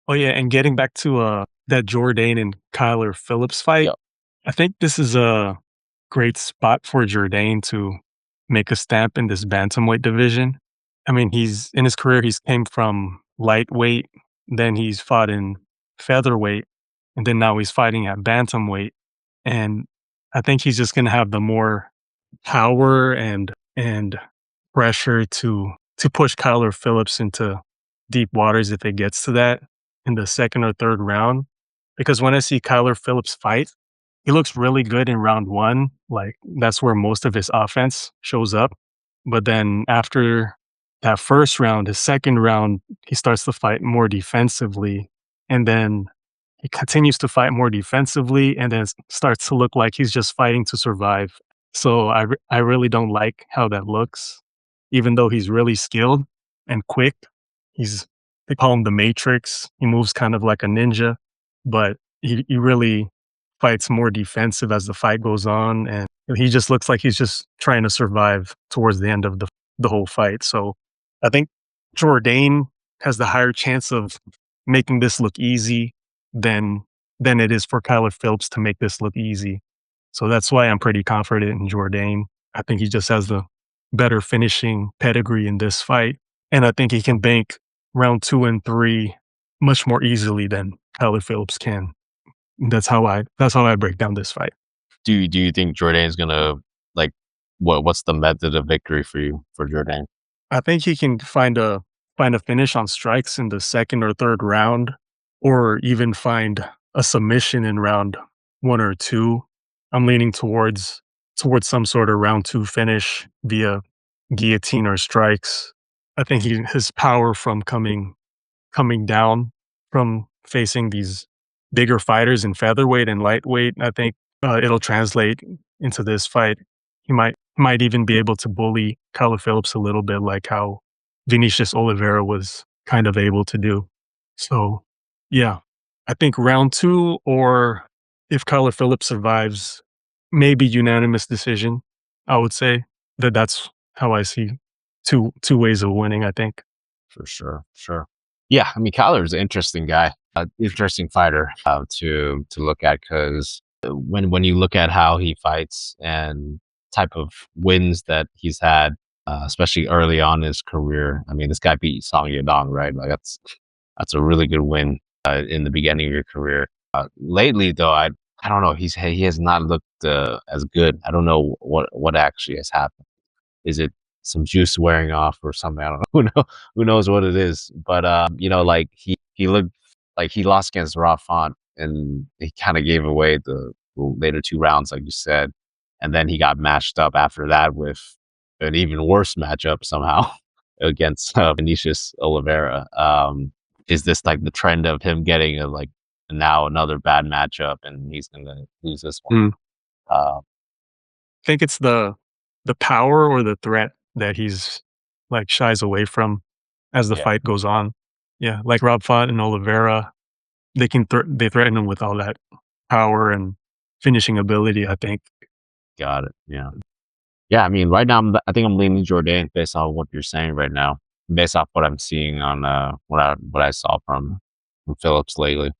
Oh yeah, and getting back to that Jourdain and Kyler Phillips fight, Yep. I think this is a great spot for Jourdain to make a stamp in this bantamweight division. I mean, he's in his career, he's came from lightweight, then he's fought in featherweight, and then now he's fighting at bantamweight. And I think he's just gonna have the more power and pressure to push Kyler Phillips into deep waters if it gets to that in the second or third round. Because when I see Kyler Phillips fight, he looks really good in round one. Like that's where most of his offense shows up. But then after that first round, his second round, he starts to fight more defensively. And then he continues to fight more defensively and then starts to look like he's just fighting to survive. So I really don't like how that looks. Even though he's really skilled and quick, he's they call him the Matrix. He moves kind of like a ninja, but he really fights more defensive as the fight goes on, and he just looks like he's just trying to survive towards the end of the whole fight. So I think Jourdain has the higher chance of making this look easy than than it is for Kyler Phillips to make this look easy. So that's why I'm pretty confident in Jourdain. I think he just has the better finishing pedigree in this fight, and I think he can bank round 2 and 3 much more easily than Kyler Phillips can. That's how I break down this fight. Do you think Jourdain's gonna like what's the method of victory for you for Jourdain? I think he can find a finish on strikes in the second or third round, or even find a submission in round 1 or 2. I'm leaning towards some sort of round 2 finish via guillotine or strikes. I think his power from coming down from facing these bigger fighters in featherweight and lightweight, I think it'll translate into this fight. He might even be able to bully Kyler Phillips a little bit, like how Vinicius Oliveira was kind of able to do. So, yeah, I think round 2, or if Kyler Phillips survives, maybe unanimous decision. I would say that's how I see two ways of winning. I think. For sure, sure. Yeah, I mean, Kyler's an interesting guy, interesting fighter to look at because when you look at how he fights and type of wins that he's had, especially early on in his career, I mean, this guy beat Song Yadong, right? Like that's a really good win in the beginning of your career. Lately, though, I don't know. He has not looked as good. I don't know what actually has happened. Is it some juice wearing off or something? I don't know. Who knows what it is? But like he looked like he lost against Font, and he kind of gave away the later 2 rounds, like you said, and then he got matched up after that with an even worse matchup somehow against Vinicius Oliveira. Is this like the trend of him getting now another bad matchup and he's gonna lose this one? Mm. Uh, I think it's the power or the threat that he's like shies away from as the yeah, fight goes on. Yeah, like Font and Oliveira, they threaten him with all that power and finishing ability. I think. got it. Yeah. Yeah, I mean, right now, I think I'm leaning Jourdain based on what you're saying right now, based off what I'm seeing on what I saw from Phillips lately.